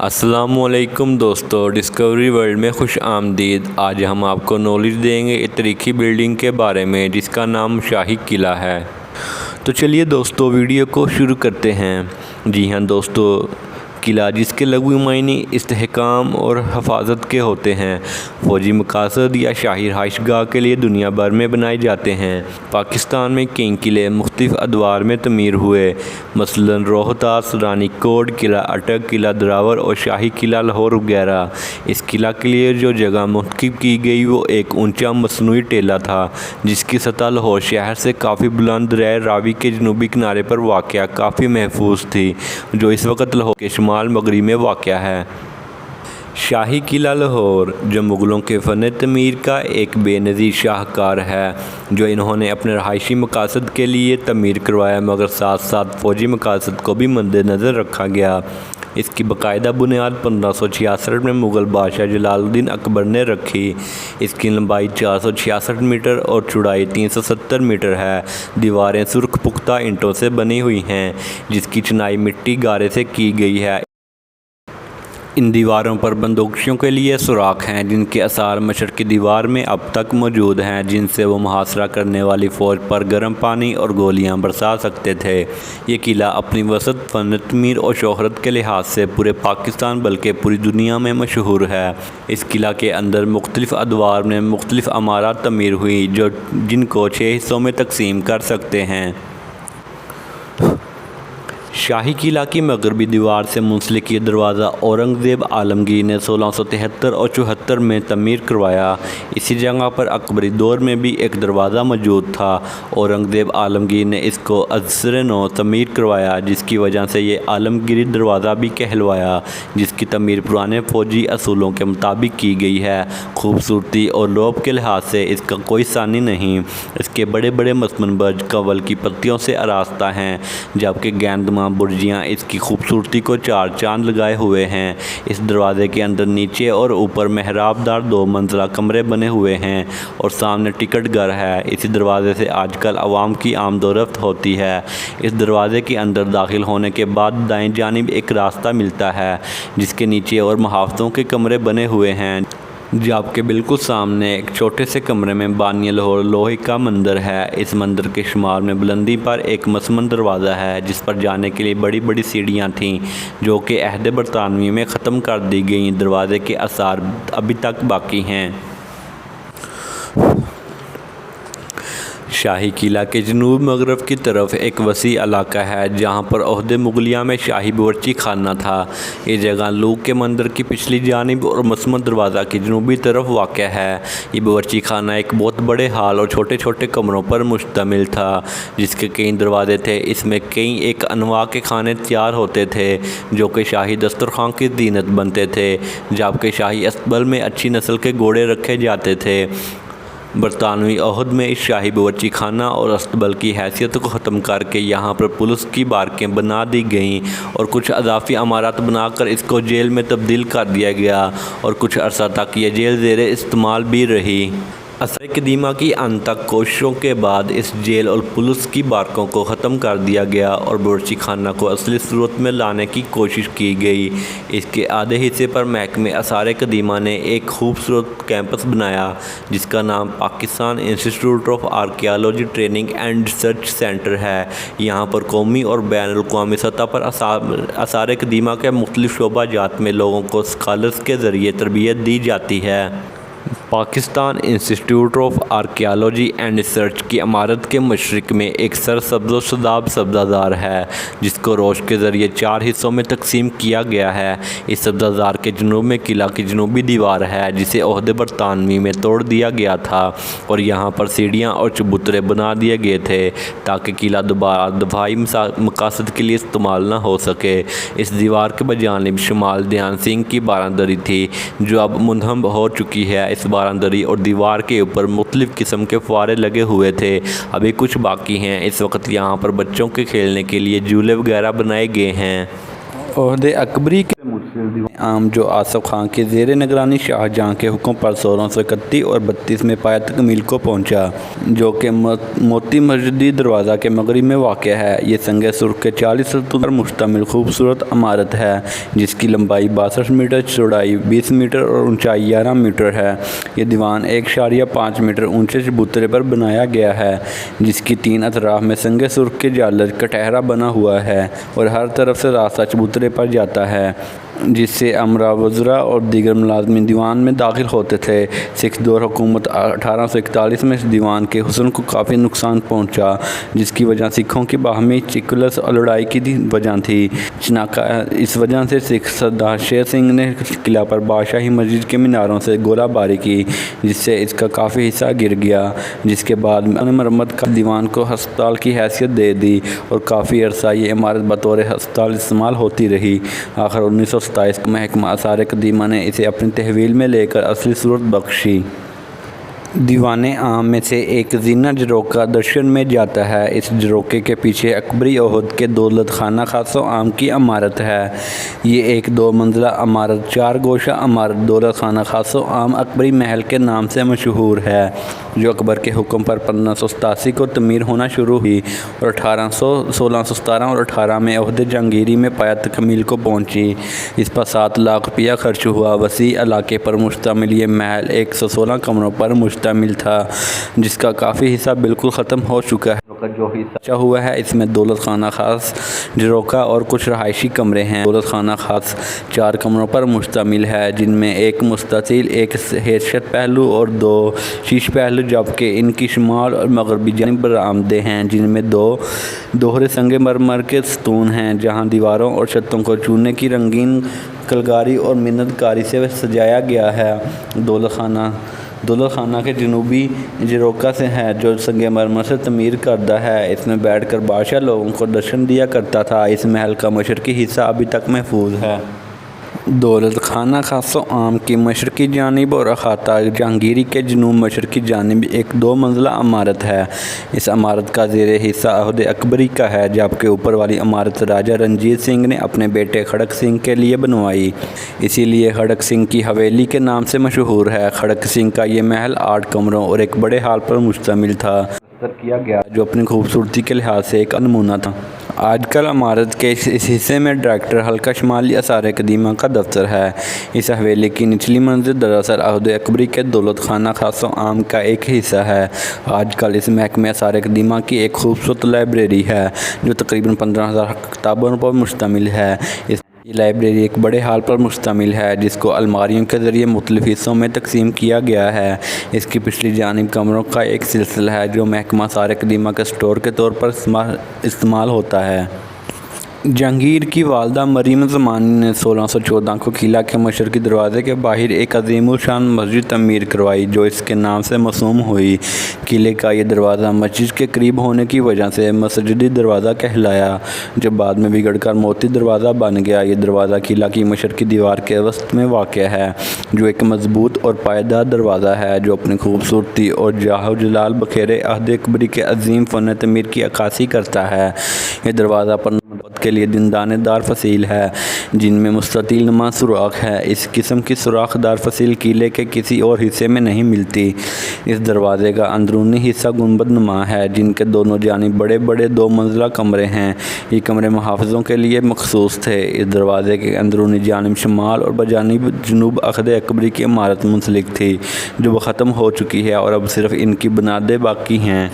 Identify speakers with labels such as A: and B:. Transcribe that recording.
A: السلام علیکم دوستو، ڈسکوری ورلڈ میں خوش آمدید۔ آج ہم آپ کو نالج دیں گے ایک تاریخی بلڈنگ کے بارے میں جس کا نام شاہی قلعہ ہے۔ تو چلیے دوستو ویڈیو کو شروع کرتے ہیں۔ جی ہاں دوستو، قلعہ جس کے لغوی معنی استحکام اور حفاظت کے ہوتے ہیں، فوجی مقاصد یا شاہی رہائش گاہ کے لیے دنیا بھر میں بنائے جاتے ہیں۔ پاکستان میں کئی قلعے مختلف ادوار میں تعمیر ہوئے، مثلاً روہتاس، رانی کوٹ قلعہ، اٹک قلعہ دراور اور شاہی قلعہ لاہور وغیرہ۔ اس قلعہ کے لیے جو جگہ منتخب کی گئی وہ ایک اونچا مصنوعی ٹیلہ تھا جس کی سطح لاہور شہر سے کافی بلند دریائے راوی کے جنوبی کنارے پر واقع کافی محفوظ تھی، جو اس وقت لاہور کے شمال مغرب میں واقع ہے۔ شاہی قلعہ لاہور، جو مغلوں کے فن تعمیر کا ایک بے نظیر شاہکار ہے، جو انہوں نے اپنے رہائشی مقاصد کے لیے تعمیر کروایا مگر ساتھ ساتھ فوجی مقاصد کو بھی مد نظر رکھا گیا۔ اس کی باقاعدہ بنیاد 1566 میں مغل بادشاہ جلال الدین اکبر نے رکھی۔ اس کی لمبائی 466 میٹر اور چوڑائی 370 میٹر ہے۔ دیواریں سرخ پختہ اینٹوں سے بنی ہوئی ہیں جس کی چنائی مٹی گارے سے کی گئی ہے۔ ان دیواروں پر بندوقچیوں کے لیے سوراخ ہیں جن کے آثار مشرقی دیوار میں اب تک موجود ہیں، جن سے وہ محاصرہ کرنے والی فوج پر گرم پانی اور گولیاں برسا سکتے تھے۔ یہ قلعہ اپنی وسعت، فن تعمیر اور شہرت کے لحاظ سے پورے پاکستان بلکہ پوری دنیا میں مشہور ہے۔ اس قلعہ کے اندر مختلف ادوار میں مختلف عمارات تعمیر ہوئی جن کو 6 حصوں میں تقسیم کر سکتے ہیں۔ شاہی قلعہ کی مغربی دیوار سے منسلک یہ دروازہ اورنگزیب عالمگیر نے 1673 اور 74 میں تعمیر کروایا۔ اسی جگہ پر اکبری دور میں بھی ایک دروازہ موجود تھا۔ اورنگزیب عالمگیر نے اس کو ازسر نو تعمیر کروایا جس کی وجہ سے یہ عالمگیری دروازہ بھی کہلوایا، جس کی تعمیر پرانے فوجی اصولوں کے مطابق کی گئی ہے۔ خوبصورتی اور لوپ کے لحاظ سے اس کا کوئی ثانی نہیں۔ اس کے بڑے بڑے مسمن برج کنول کی پتیوں سے آراستہ ہیں، جبکہ گیندماں برجیاں اس کی خوبصورتی کو چار چاند لگائے ہوئے ہیں۔ اس دروازے کے اندر نیچے اور اوپر محراب دار 2 منزلہ کمرے بنے ہوئے ہیں اور سامنے ٹکٹ گھر ہے۔ اسی دروازے سے آج کل عوام کی آمد و رفت ہوتی ہے۔ اس دروازے کے اندر داخل ہونے کے بعد دائیں جانب ایک راستہ ملتا ہے جس کے نیچے اور محافظوں کے کمرے بنے ہوئے ہیں، جبکہ بالکل سامنے ایک چھوٹے سے کمرے میں بانی لاہور لوہے کا مندر ہے۔ اس مندر کے شمال میں بلندی پر ایک مسمن دروازہ ہے جس پر جانے کے لیے بڑی بڑی سیڑھیاں تھیں جو کہ عہد برطانوی میں ختم کر دی گئیں۔ دروازے کے آثار ابھی تک باقی ہیں۔ شاہی قلعہ کے جنوب مغرب کی طرف ایک وسیع علاقہ ہے جہاں پر عہد مغلیہ میں شاہی باورچی خانہ تھا۔ یہ جگہ لوگ کے مندر کی پچھلی جانب اور مسمن دروازہ کی جنوبی طرف واقع ہے۔ یہ باورچی خانہ ایک بہت بڑے ہال اور چھوٹے چھوٹے کمروں پر مشتمل تھا جس کے کئی دروازے تھے۔ اس میں کئی ایک انواع کے کھانے تیار ہوتے تھے جو کہ شاہی دسترخوان کی زینت بنتے تھے، جبکہ شاہی استبل میں اچھی نسل کے گھوڑے رکھے جاتے تھے۔ برطانوی عہد میں اس شاہی باورچی خانہ اور استبل کی حیثیت کو ختم کر کے یہاں پر پولیس کی بارکیں بنا دی گئیں اور کچھ اضافی عمارات بنا کر اس کو جیل میں تبدیل کر دیا گیا اور کچھ عرصہ تک یہ جیل زیر استعمال بھی رہی۔ عصر قدیمہ کی ان تک کوششوں کے بعد اس جیل اور پولیس کی بارکوں کو ختم کر دیا گیا اور باورچی خانہ کو اصلی صورت میں لانے کی کوشش کی گئی۔ اس کے آدھے حصے پر محکمہ آثار قدیمہ نے ایک خوبصورت کیمپس بنایا جس کا نام پاکستان انسٹی ٹیوٹ of archaeology training and research centre ہے۔ یہاں پر قومی اور بین الاقوامی سطح پر آثار قدیمہ کے مختلف شعبہ جات میں لوگوں کو اسکالرز کے ذریعے تربیت دی جاتی ہے۔ پاکستان انسٹی ٹیوٹ آف آرکیالوجی اینڈ ریسرچ کی عمارت کے مشرق میں ایک سرسبز و شاداب سبزہ زار ہے جس کو روش کے ذریعے 4 حصوں میں تقسیم کیا گیا ہے۔ اس سبزہ زار کے جنوب میں قلعہ کی جنوبی دیوار ہے جسے عہد برطانوی میں توڑ دیا گیا تھا اور یہاں پر سیڑھیاں اور چبوترے بنا دیے گئے تھے تاکہ قلعہ دوبارہ دفاعی مقاصد کے لیے استعمال نہ ہو سکے۔ اس دیوار کے بجانب شمال دھیان سنگھ کی باراندری تھی جو اب منہدم ہو چکی ہے۔ اس باراندری اور دیوار کے اوپر مختلف قسم کے فوارے لگے ہوئے تھے، ابھی کچھ باقی ہیں۔ اس وقت یہاں پر بچوں کے کھیلنے کے لیے جھولے وغیرہ بنائے گئے ہیں۔ عہد اکبری کے عام جو آصف خان کے زیر نگرانی شاہجہاں کے حکم پر 1631 اور 32 میں پایہ تکمیل کو پہنچا، جو کہ موتی مسجدی دروازہ کے مغرب میں واقع ہے۔ یہ سنگ سرخ کے 40 ستون پر مشتمل خوبصورت عمارت ہے، جس کی لمبائی 62 میٹر، چوڑائی 20 میٹر اور اونچائی 11 میٹر ہے۔ یہ دیوان 1.5 میٹر اونچے چبوترے پر بنایا گیا ہے، جس کی 3 اطراف میں سنگ سرخ کے جالر کٹہرا بنا ہوا ہے اور ہر طرف سے راستہ چبوترے پر جاتا ہے، جس سے امراء، وزراء اور دیگر ملازمین دیوان میں داخل ہوتے تھے۔ سکھ دور حکومت 1841 میں اس دیوان کے حسن کو کافی نقصان پہنچا، جس کی وجہ سکھوں کی باہمی چکلس اور لڑائی کی وجہ تھی۔ چنانچہ اس وجہ سے سکھ سردار شیر سنگھ نے قلعہ پر بادشاہی مسجد کے میناروں سے گولہ باری کی، جس سے اس کا کافی حصہ گر گیا، جس کے بعد انہوں نے مرمت کر دیوان کو ہسپتال کی حیثیت دے دی اور کافی عرصہ یہ عمارت بطور ہسپتال استعمال ہوتی رہی۔ آخر 1927 کو محکمہ آثار قدیمہ نے اسے اپنی تحویل میں لے کر اصلی صورت بخشی۔ دیوان عام میں سے ایک زینہ جروکہ درشن میں جاتا ہے۔ اس جروکے کے پیچھے اکبری عہد کے دولت خانہ خاص و عام کی عمارت ہے۔ یہ ایک 2 منزلہ عمارت، 4 گوشہ عمارت دولت خانہ خاص و عام اکبری محل کے نام سے مشہور ہے، جو اکبر کے حکم پر 1587 کو تعمیر ہونا شروع ہوئی اور 1617 اور 18 میں عہد جہانگیری میں پایہ تکمیل کو پہنچی۔ اس پر 7 لاکھ روپیہ خرچ ہوا۔ وسیع علاقے پر مشتمل یہ محل 116 کمروں پر مشتمل تھا، جس کا کافی حصہ بالکل ختم ہو چکا ہے۔ جو حصہ بچا ہوا ہے اس میں دولت خانہ خاص، جروکہ اور کچھ رہائشی کمرے ہیں۔ دولت خانہ خاص 4 کمروں پر مشتمل ہے، جن میں ایک مستطیل، ایک حیثیت پہلو اور 2 شیش پہلو، جبکہ ان کی شمال اور مغربی جانب برآمدیں ہیں، جن میں 2 دوہرے سنگ مرمر کے ستون ہیں، جہاں دیواروں اور چھتوں کو چونے کی رنگین کلکاری اور منت کاری سے سجایا گیا ہے۔ دولت خانہ کے جنوبی جروکہ سے ہے، جو سنگ مرمر سے تعمیر کردہ ہے۔ اس میں بیٹھ کر بادشاہ لوگوں کو درشن دیا کرتا تھا۔ اس محل کا مشرقی حصہ ابھی تک محفوظ ہے۔ دولت خانہ خاص و عام کی مشرقی جانب اور احاطہ جہانگیری کے جنوب مشرقی جانب ایک 2 منزلہ عمارت ہے۔ اس عمارت کا زیر حصہ عہد اکبری کا ہے، جبکہ اوپر والی عمارت راجہ رنجیت سنگھ نے اپنے بیٹے کھڑک سنگھ کے لیے بنوائی، اسی لیے کھڑک سنگھ کی حویلی کے نام سے مشہور ہے۔ کھڑک سنگھ کا یہ محل 8 کمروں اور ایک بڑے ہال پر مشتمل تھا، کیا گیا جو اپنی خوبصورتی کے لحاظ سے ایک نمونہ تھا۔ آج کل عمارت کے اس حصے میں ڈائریکٹر حلقہ شمالی آثار قدیمہ کا دفتر ہے۔ اس حویلی کی نچلی منزل دراصل عہد اکبری کے دولت خانہ خاص و عام کا ایک حصہ ہے۔ آج کل اس محکمہ آثار قدیمہ کی ایک خوبصورت لائبریری ہے، جو تقریباً 15,000 کتابوں پر مشتمل ہے۔ یہ لائبریری ایک بڑے ہال پر مشتمل ہے، جس کو الماریوں کے ذریعے مختلف حصوں میں تقسیم کیا گیا ہے۔ اس کی پچھلی جانب کمروں کا ایک سلسلہ ہے، جو محکمہ آثار قدیمہ کے اسٹور کے طور پر استعمال ہوتا ہے۔ جہانگیر کی والدہ مریم زمانی نے 1614 کو قلعہ کے مشرقی دروازے کے باہر ایک عظیم الشان مسجد تعمیر کروائی، جو اس کے نام سے موسوم ہوئی۔ قلعے کا یہ دروازہ مسجد کے قریب ہونے کی وجہ سے مسجدی دروازہ کہلایا، جو بعد میں بگڑ کر موتی دروازہ بن گیا۔ یہ دروازہ قلعہ کی مشرقی دیوار کے وسط میں واقع ہے، جو ایک مضبوط اور پائیدار دروازہ ہے، جو اپنی خوبصورتی اور جاہ و جلال بخیر عہد اکبری کے عظیم فن تعمیر کی عکاسی کرتا ہے۔ یہ دروازہ پر کے لیے دندانے دار فصیل ہے، جن میں مستطیل نما سوراخ ہے۔ اس قسم کی سوراخ دار فصیل قلعے کے کسی اور حصے میں نہیں ملتی۔ اس دروازے کا اندرونی حصہ گنبد نما ہے، جن کے دونوں جانب بڑے بڑے 2 منزلہ کمرے ہیں۔ یہ کمرے محافظوں کے لیے مخصوص تھے۔ اس دروازے کے اندرونی جانب شمال اور بجانب جنوب عہد اکبری کی عمارت منسلک تھی، جو ختم ہو چکی ہے اور اب صرف ان کی بنیادیں باقی ہیں۔